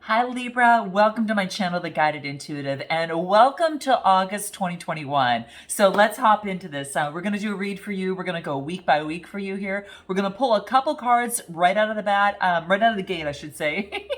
Hi Libra, welcome to my channel, The Guided Intuitive, and welcome to August 2021. So let's hop into this. We're going to do a read for you. We're going to go week by week for you here. We're going to pull a couple cards right out of the right out of the gate, I should say.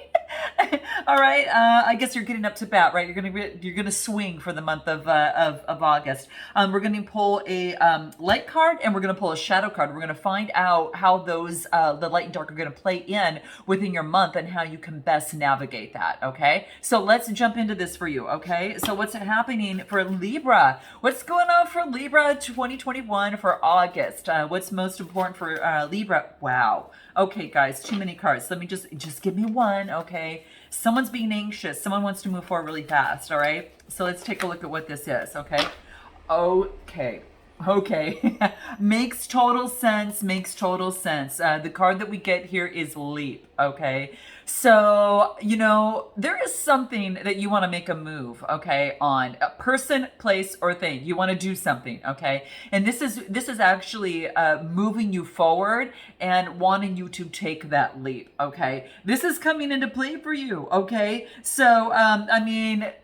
All right. I guess you're getting up to bat, right? You're gonna swing for the month of August. We're gonna pull a light card and we're gonna pull a shadow card. We're gonna find out how those the light and dark are gonna play in within your month and how you can best navigate that. Okay. So let's jump into this for you. Okay. So what's happening for Libra? What's going on for Libra 2021 for August? What's most important for Libra? Wow. Okay, guys, too many cards. Let me just give me one, okay? Someone's being anxious. Someone wants to move forward really fast, all right? So let's take a look at what this is, okay? Okay. Makes total sense, makes total sense. The card that we get here is Leap, okay? So, there is something that you want to make a move, okay, on a person, place, or thing. You want to do something, okay? And this is actually moving you forward and wanting you to take that leap, okay? This is coming into play for you, okay? So,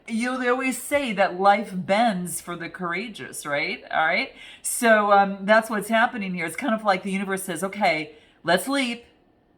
they always say that life bends for the courageous, right? All right? So that's what's happening here. It's kind of like the universe says, okay, let's leap.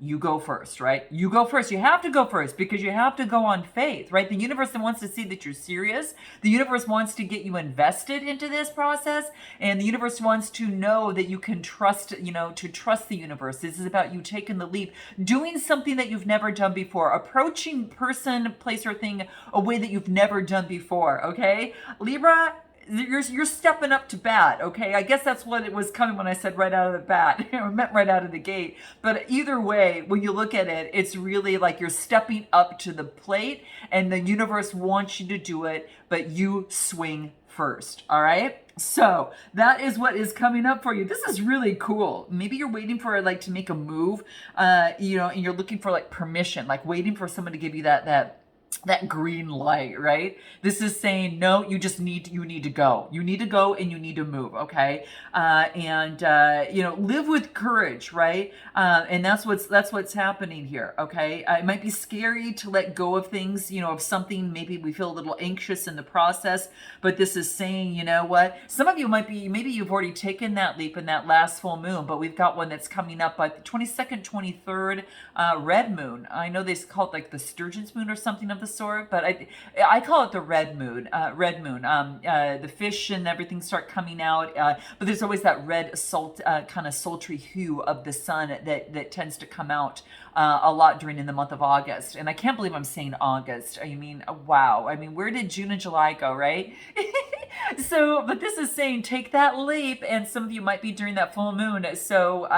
You go first, right? You go first. You have to go first because you have to go on faith, right? The universe wants to see that you're serious. The universe wants to get you invested into this process. And the universe wants to know that you can trust, to trust the universe. This is about you taking the leap, doing something that you've never done before, approaching person, place, or thing a way that you've never done before, okay? Libra, you're stepping up to bat, okay? I guess that's what it was coming when I said right out of the bat. I meant right out of the gate. But either way, when you look at it, it's really like you're stepping up to the plate and the universe wants you to do it, but you swing first, all right? So that is what is coming up for you. This is really cool. Maybe you're waiting for to make a move, and you're looking for permission, waiting for someone to give you that green light, right? This is saying, no, you need to go. You need to go and you need to move, okay? Live with courage, right? And that's what's happening here, okay? It might be scary to let go of things, of something. Maybe we feel a little anxious in the process, but this is saying, you know what? Some of you maybe you've already taken that leap in that last full moon, but we've got one that's coming up by the 22nd, 23rd red moon. I know they call it the Sturgeon's moon or something of the sort, but I call it the red moon. The fish and everything start coming out, but there's always that red salt, kind of sultry hue of the sun that tends to come out a lot during in the month of August. And I can't believe I'm saying August. Wow. Where did June and July go, right? But this is saying take that leap, and some of you might be during that full moon. So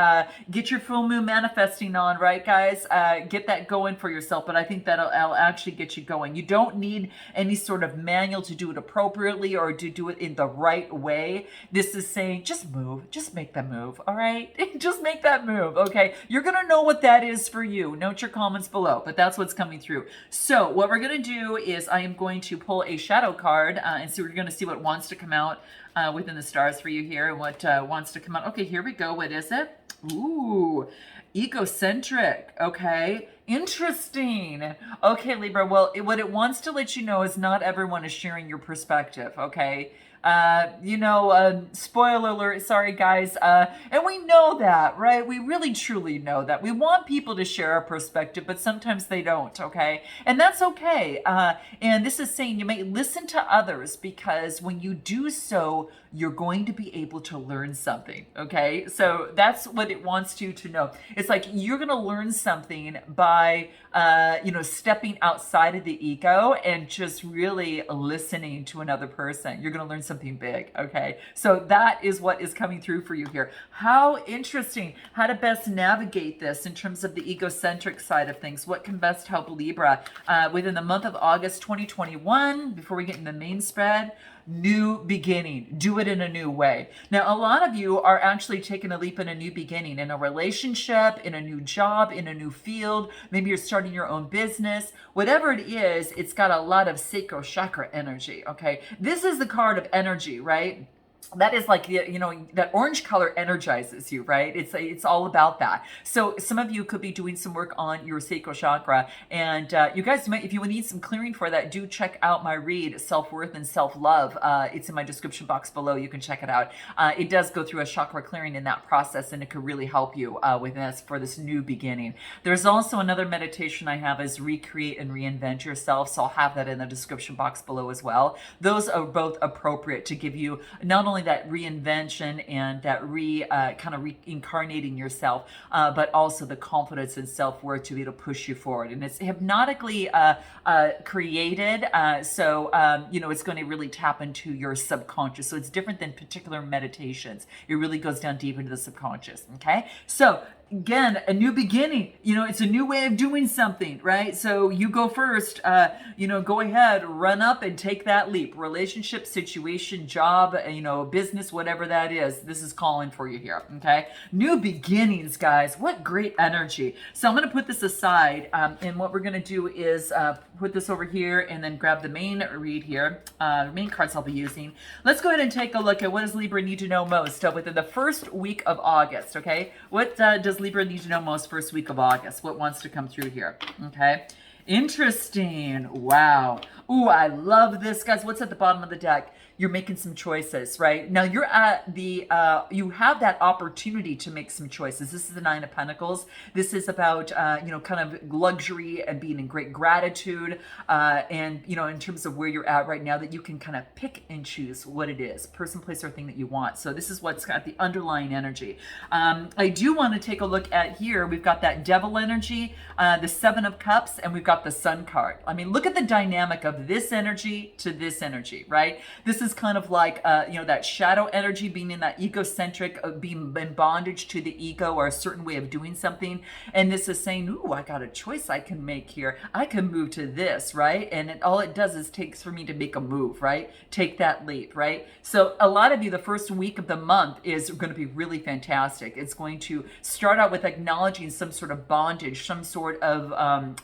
get your full moon manifesting on, right, guys? Get that going for yourself. But I think that'll actually get you going. You don't need any sort of manual to do it appropriately or to do it in the right way. This is saying just move, just make that move, all right? Just make that move, okay? You're gonna know what that is for you. Note your comments below, but that's what's coming through. So what we're gonna do is I am going to pull a shadow card, and so we're gonna see what wants to come out within the stars for you here, and what wants to come out. Okay, here we go. What is it? Ooh, egocentric. Okay, interesting. Okay, Libra. Well, what it wants to let you know is not everyone is sharing your perspective. Okay. Spoiler alert, sorry guys, and we know that, right? We really truly know that. We want people to share our perspective, but sometimes they don't, okay? And that's okay. And this is saying you may listen to others because when you do so, you're going to be able to learn something, okay? So that's what it wants you to know. It's like you're gonna learn something by, stepping outside of the ego and just really listening to another person. You're gonna learn something big, okay? So that is what is coming through for you here. How interesting. How to best navigate this in terms of the egocentric side of things. What can best help Libra within the month of August 2021, before we get in the main spread? New beginning. Do it in a new way. Now, a lot of you are actually taking a leap in a new beginning, in a relationship, in a new job, in a new field. Maybe you're starting your own business. Whatever it is, it's got a lot of sacral chakra energy, okay? This is the card of energy, right? that is like that orange color energizes you, right? It's all about that. So some of you could be doing some work on your sacral chakra, and you guys might, if you need some clearing for that, do check out my read, Self-Worth and Self-Love. It's in my description box below. You can check it out. It does go through a chakra clearing in that process, and it could really help you with this for this new beginning. There's also another meditation I have, is Recreate and Reinvent Yourself, so I'll have that in the description box below as well. Those are both appropriate to give you not only that reinvention and that reincarnating yourself, but also the confidence and self-worth to be able to push you forward. And it's hypnotically created, so it's going to really tap into your subconscious. So it's different than particular meditations. It really goes down deep into the subconscious. Okay, so again, a new beginning, it's a new way of doing something, right? So you go first, go ahead, run up and take that leap. Relationship, situation, job, business, whatever that is, this is calling for you here, okay? New beginnings, guys, what great energy. So I'm going to put this aside, and what we're going to do is put this over here and then grab the main read here, the main cards I'll be using. Let's go ahead and take a look at what does Libra need to know most within the first week of August, okay? What does Libra need to know most first week of August? What wants to come through here? Okay. Interesting. Wow. Ooh, I love this, guys. What's at the bottom of the deck? You're making some choices, right? Now you're at the, you have that opportunity to make some choices. This is the Nine of Pentacles. This is about, kind of luxury and being in great gratitude. And, in terms of where you're at right now, that you can kind of pick and choose what it is, person, place, or thing that you want. So this is what's got the underlying energy. I do want to take a look at here. We've got that Devil energy, the Seven of Cups, and we've got the Sun card. I mean, look at the dynamic of this energy to this energy, right? This is kind of like, that shadow energy, being in that egocentric, being in bondage to the ego or a certain way of doing something. And this is saying, ooh, I got a choice I can make here. I can move to this, right? And all it does is takes for me to make a move, right? Take that leap, right? So a lot of you, the first week of the month is going to be really fantastic. It's going to start out with acknowledging some sort of bondage, some sort of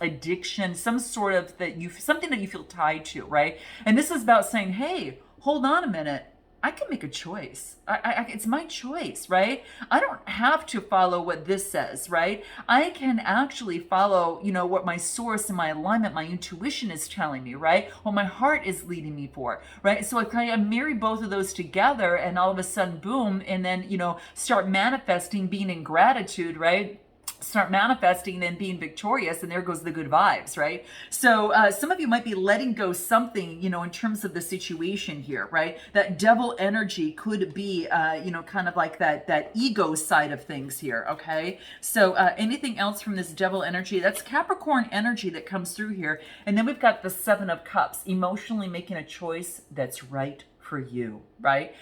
addiction, something that you feel tied to, right? And this is about saying, hey, hold on a minute. I can make a choice. It's my choice, right? I don't have to follow what this says, right? I can actually follow, what my source and my alignment, my intuition is telling me, right? What my heart is leading me for, right? So I kind of marry both of those together, and all of a sudden, boom, and then, start manifesting, being in gratitude, right? Start manifesting and being victorious, and there goes the good vibes, right? So some of you might be letting go something, in terms of the situation here, right? That devil energy could be, kind of like that ego side of things here, okay? So anything else from this devil energy? That's Capricorn energy that comes through here. And then we've got the Seven of Cups, emotionally making a choice that's right for you, right?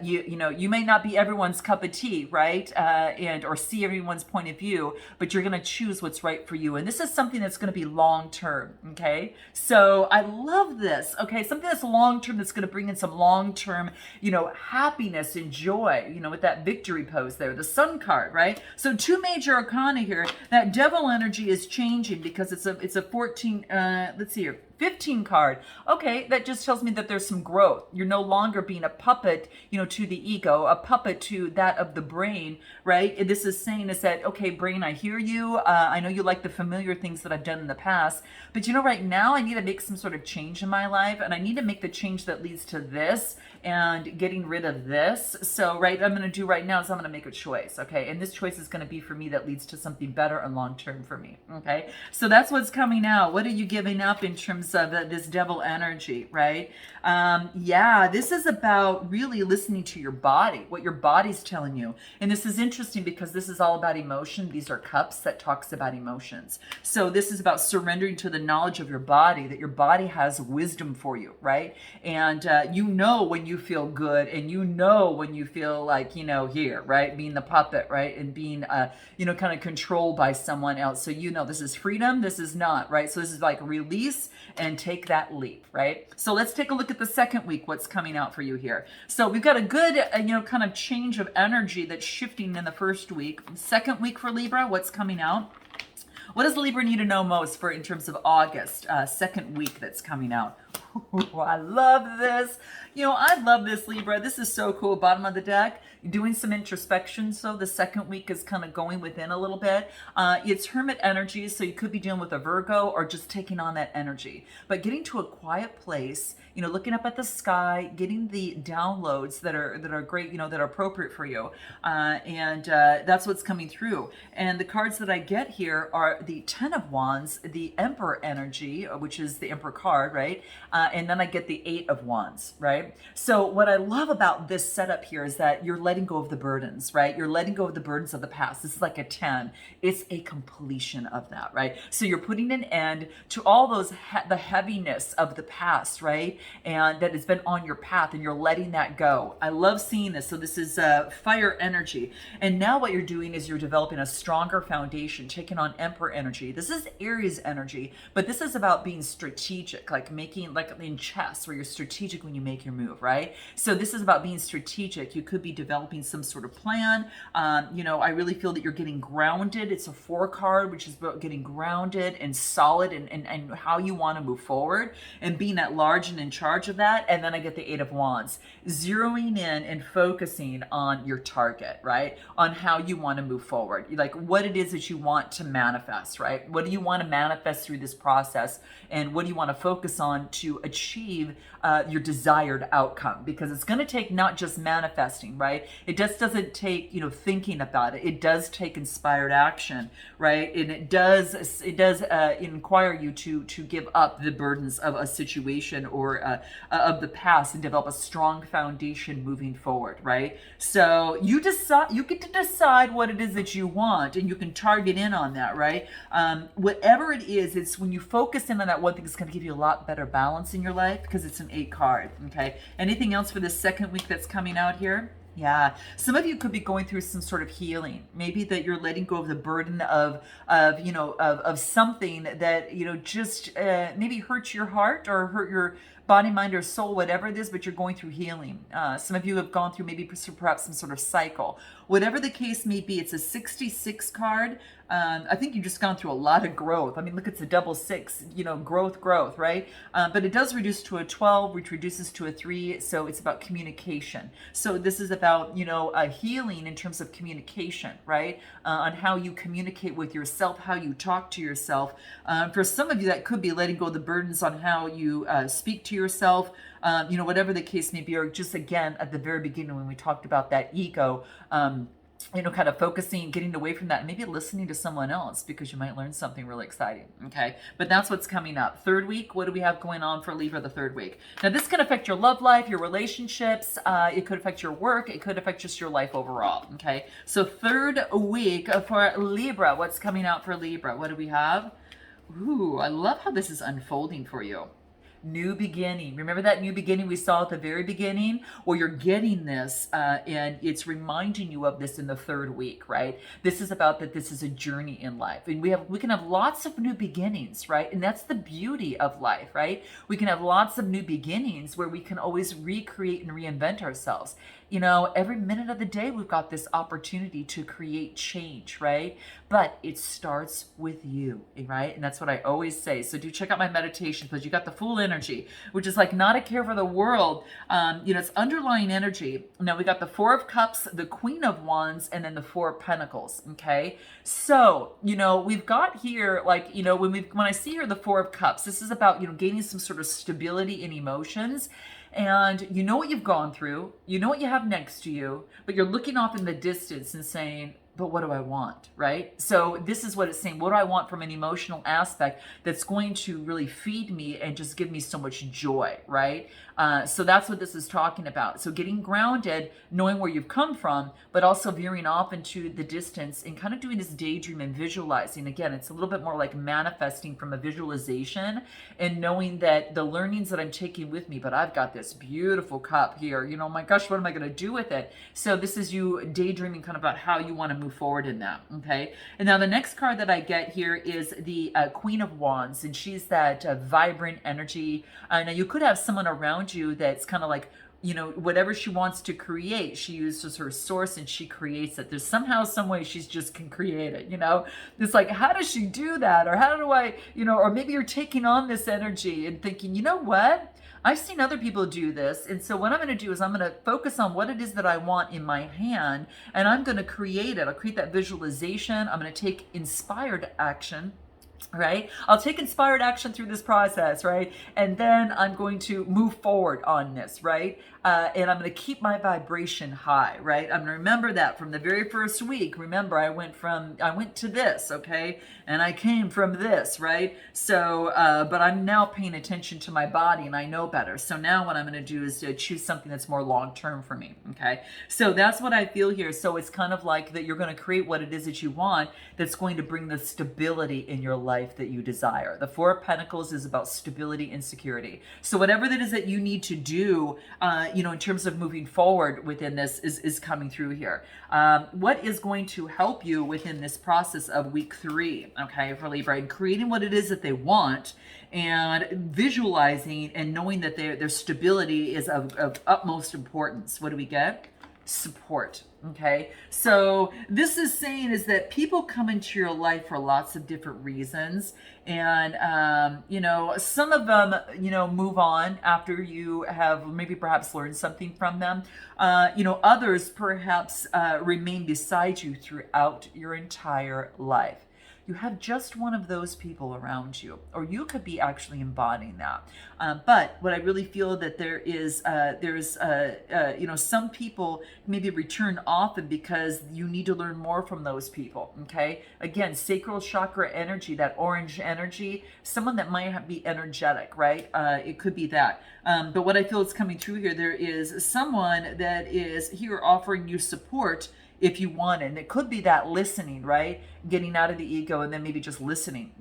You may not be everyone's cup of tea, right? Or see everyone's point of view, but you're going to choose what's right for you. And this is something that's going to be long-term, okay? So I love this, okay? Something that's long-term, that's going to bring in some long-term, happiness and joy, with that victory pose there, the Sun card, right? So two major arcana here. That devil energy is changing because it's a 14, let's see here, 15 card. Okay, that just tells me that there's some growth. You're no longer being a puppet, to the ego, a puppet to that of the brain, right? And this is saying is that, okay, brain, I hear you. I know you like the familiar things that I've done in the past, but right now I need to make some sort of change in my life, and I need to make the change that leads to this and getting rid of this. So, right, what I'm going to do right now is I'm going to make a choice, okay? And this choice is going to be for me that leads to something better and long-term for me, okay? So that's what's coming out. What are you giving up in terms of this devil energy, right? This is about really listening to your body, what your body's telling you. And this is interesting because this is all about emotion. These are cups that talks about emotions. So this is about surrendering to the knowledge of your body, that your body has wisdom for you, right? And when you feel good, and when you feel like, here, right? Being the puppet, right? And being, kind of controlled by someone else. So, this is freedom, this is not, right? So this is like release and take that leap, right? So let's take a look at the second week, what's coming out for you here. So we've got a good, kind of change of energy that's shifting in the first week. Second week for Libra, what's coming out? What does Libra need to know most in terms of August, second week that's coming out? Ooh, I love this. You know, I love this, Libra. This is so cool. Bottom of the deck, you're doing some introspection. So the second week is kind of going within a little bit. It's hermit energy, so you could be dealing with a Virgo or just taking on that energy. But getting to a quiet place, you know, looking up at the sky, getting the downloads that are great, you know, that are appropriate for you, and that's what's coming through. And the cards that I get here are the Ten of Wands, the Emperor energy, which is the Emperor card, right? And then I get the Eight of Wands, right? So what I love about this setup here is that you're letting go of the burdens, right? You're letting go of the burdens of the past. This is like a 10. It's a completion of that, right? So you're putting an end to all those the heaviness of the past, right? And that has been on your path, and you're letting that go. I love seeing this. So this is fire energy. And now what you're doing is you're developing a stronger foundation, taking on Emperor energy. This is Aries energy, but this is about being strategic, like making, like in chess, where you're strategic when you make your move, right? So this is about being strategic. You could be developing some sort of plan. You know, I really feel that you're getting grounded. It's a 4 card, which is about getting grounded and solid and how you want to move forward and being at large and in charge of that. And then I get the Eight of Wands, zeroing in and focusing on your target, right? On how you want to move forward, like what it is that you want to manifest, right? What do you want to manifest through this process? And what do you want to focus on to achieve your desired outcome? Because it's going to take not just manifesting, right? It just doesn't take, you know, thinking about it. It does take inspired action, right? And it does inquire you to give up the burdens of a situation or of the past and develop a strong foundation moving forward, right? So you get to decide what it is that you want, and you can target in on that, right? Whatever it is, it's when you focus in on that one thing, it's going to give you a lot better balance in your life because it's an 8 card. Okay. Anything else for this second week that's coming out here? Yeah, some of you could be going through some sort of healing. Maybe that you're letting go of the burden of something that, you know, just maybe hurts your heart or hurt your body, mind, or soul, whatever it is, but you're going through healing. Some of you have gone through maybe perhaps some sort of cycle. Whatever the case may be, it's a 66 card. I think you've just gone through a lot of growth. I mean, look, it's a double 6, you know, growth, right? But it does reduce to a 12, which reduces to a 3. So it's about communication. So this is about, you know, a healing in terms of communication, right? On how you communicate with yourself, how you talk to yourself. For some of you, that could be letting go of the burdens on how you speak to yourself, you know, whatever the case may be, or just again, at the very beginning when we talked about that ego, you know, kind of focusing, getting away from that, and maybe listening to someone else because you might learn something really exciting. Okay. But that's what's coming up. Third week, what do we have going on for Libra the third week? Now, this can affect your love life, your relationships. It could affect your work. It could affect just your life overall. Okay. So third week for Libra, what's coming out for Libra? What do we have? Ooh, I love how this is unfolding for you. New beginning. Remember that new beginning we saw at the very beginning? Well, you're getting this, and it's reminding you of this in the third week, right? This is about that this is a journey in life. And we can have lots of new beginnings, right? And that's the beauty of life, right? We can have lots of new beginnings where we can always recreate and reinvent ourselves. You know, every minute of the day, we've got this opportunity to create change, right? But it starts with you, right? And that's what I always say. So do check out my meditation because you got the full energy, which is like not a care for the world. You know, it's underlying energy. Now we got the 4 of Cups, the Queen of Wands, and then the 4 of Pentacles. Okay. So, you know, we've got here, like, you know, when I see here the 4 of Cups, this is about, you know, gaining some sort of stability in emotions. And you know what you've gone through, you know what you have next to you, but you're looking off in the distance and saying, but what do I want, right? So this is what it's saying. What do I want from an emotional aspect that's going to really feed me and just give me so much joy, right? So that's what this is talking about. So getting grounded, knowing where you've come from, but also veering off into the distance and kind of doing this daydream and visualizing. Again, it's a little bit more like manifesting from a visualization and knowing that the learnings that I'm taking with me, but I've got this beautiful cup here, you know, my gosh, what am I going to do with it? So this is you daydreaming kind of about how you want to move forward in that. Okay. And now the next card that I get here is the Queen of Wands, and she's that vibrant energy. Now you could have someone around you that's kind of like whatever she wants to create, she uses her source and she creates it. There's somehow, some way she's just can create it, It's like, how does she do that? Or how do I, or maybe you're taking on this energy and thinking, you know what? I've seen other people do this. And so what I'm going to do is I'm going to focus on what it is that I want in my hand, and I'm going to create it. I'll create that visualization. I'm going to take inspired action. Right? I'll take inspired action through this process, right? And then I'm going to move forward on this, right? And I'm going to keep my vibration high, right? I'm going to remember that from the very first week. Remember, I went to this, okay? And I came from this, right? So, but I'm now paying attention to my body and I know better. So now what I'm going to do is to choose something that's more long-term for me, okay? So that's what I feel here. So it's kind of like that you're going to create what it is that you want that's going to bring the stability in your life that you desire. The Four of Pentacles is about stability and security. So whatever that is that you need to do, in terms of moving forward within this is coming through here. What is going to help you within this process of week 3, okay, for Libra, and creating what it is that they want and visualizing and knowing that their stability is of utmost importance. What do we get? Support. Okay, so this is saying is that people come into your life for lots of different reasons, and some of them move on after you have maybe perhaps learned something from them. Others perhaps remain beside you throughout your entire life. You have just one of those people around you, or you could be actually embodying that. But what I really feel that there's some people maybe return often because you need to learn more from those people. Okay, again, sacral chakra energy, that orange energy, someone that might be energetic, right? It could be that. But what I feel is coming through here, there is someone that is here offering you support if you want it. And it could be that listening, right? Getting out of the ego and then maybe just listening,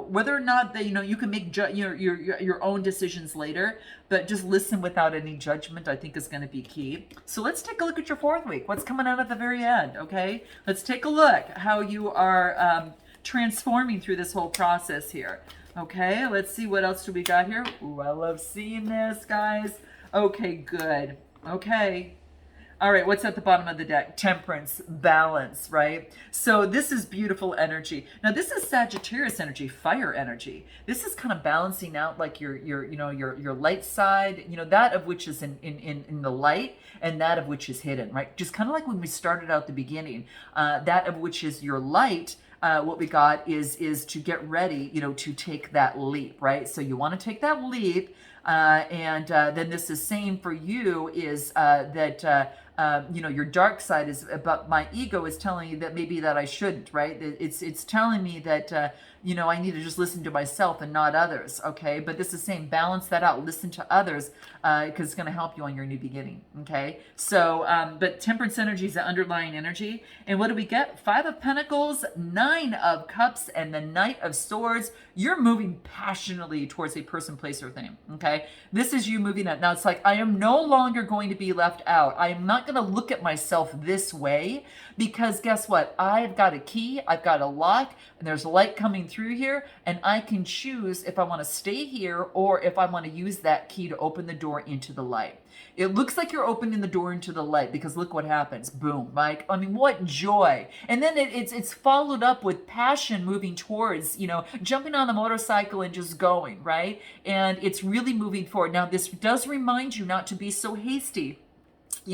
whether or not that, you can make your own decisions later, but just listen without any judgment, I think is going to be key. So let's take a look at your 4th week. What's coming out at the very end, okay? Let's take a look how you are transforming through this whole process here. Okay, let's see what else do we got here. Ooh, I love seeing this, guys. Okay, good. Okay. All right, what's at the bottom of the deck? Temperance, balance, right? So this is beautiful energy. Now this is Sagittarius energy, fire energy. This is kind of balancing out like your light side, that of which is in the light and that of which is hidden, right? Just kind of like when we started out the beginning, that of which is your light. What we got is to get ready, to take that leap, right? So you want to take that leap, and then this is same for you is that your dark side is about my ego is telling you that maybe that I shouldn't, right? It's telling me that I need to just listen to myself and not others, okay? But this is saying balance that out, listen to others, because it's going to help you on your new beginning, okay? So, but temperance energy is the underlying energy, and what do we get? 5 of Pentacles, 9 of Cups, and the Knight of Swords. You're moving passionately towards a person, place, or thing, okay? This is you moving that. Now it's like, I am no longer going to be left out. I am not going to look at myself this way, because guess what? I've got a key, I've got a lock, and there's light coming through here, and I can choose if I want to stay here or if I want to use that key to open the door into the light. It looks like you're opening the door into the light because look what happens. Boom. Like, I mean, what joy. And then it's followed up with passion moving towards, jumping on the motorcycle and just going, right? And it's really moving forward. Now, this does remind you not to be so hasty,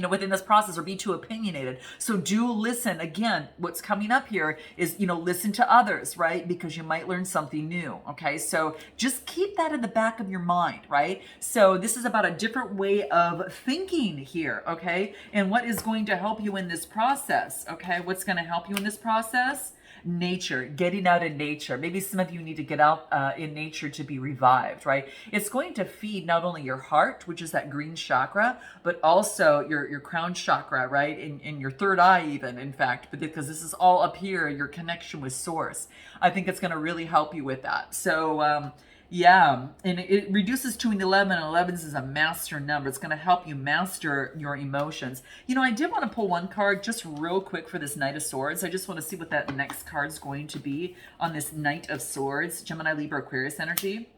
within this process or be too opinionated. So do listen. Again, what's coming up here is, listen to others, right? Because you might learn something new. Okay. So just keep that in the back of your mind, right? So this is about a different way of thinking here. Okay. And what is going to help you in this process? Okay. What's going to help you in this process? Nature, getting out in nature. Maybe some of you need to get out in nature to be revived, right? It's going to feed not only your heart, which is that green chakra, but also your crown chakra, right? In your third eye even, in fact, but because this is all up here, your connection with source. I think it's going to really help you with that. So, yeah, and it reduces to an 11, and 11 is a master number. It's going to help you master your emotions. I did want to pull one card just real quick for this Knight of Swords. I just want to see what that next card's going to be on this Knight of Swords, Gemini, Libra, Aquarius energy.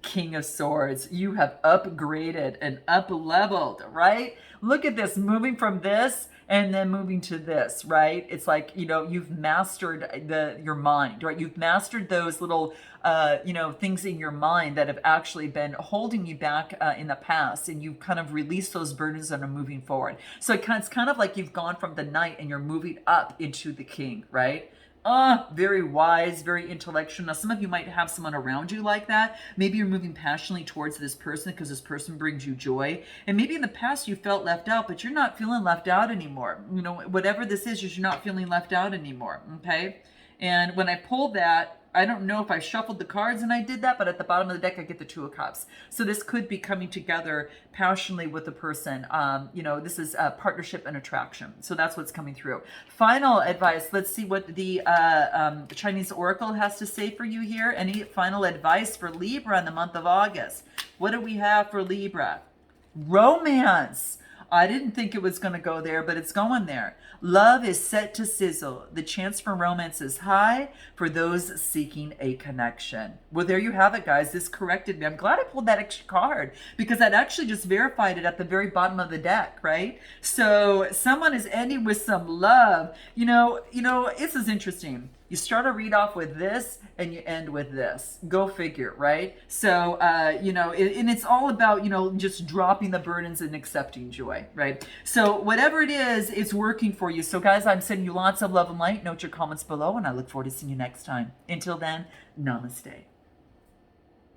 King of Swords. You have upgraded and up leveled, right? Look at this, moving from this and then moving to this, right? It's like, you've mastered your mind, right? You've mastered those little, things in your mind that have actually been holding you back in the past, and you've kind of released those burdens and are moving forward. So it's kind of like you've gone from the knight and you're moving up into the king, right? Very wise, very intellectual. Now, some of you might have someone around you like that. Maybe you're moving passionately towards this person because this person brings you joy. And maybe in the past you felt left out, but you're not feeling left out anymore. Whatever this is, you're not feeling left out anymore. Okay? And when I pulled that, I don't know if I shuffled the cards and I did that, but at the bottom of the deck, I get the Two of Cups. So this could be coming together passionately with the person. This is partnership and attraction. So that's what's coming through. Final advice. Let's see what the Chinese Oracle has to say for you here. Any final advice for Libra in the month of August? What do we have for Libra? Romance. I didn't think it was going to go there, but it's going there. Love is set to sizzle. The chance for romance is high for those seeking a connection. Well, there you have it, guys. This corrected me. I'm glad I pulled that extra card because that actually just verified it at the very bottom of the deck, right? So someone is ending with some love. This is interesting. You start a read off with this and you end with this. Go figure, right? So, and it's all about, just dropping the burdens and accepting joy, right? So whatever it is, it's working for you. So guys, I'm sending you lots of love and light. Note your comments below and I look forward to seeing you next time. Until then, namaste.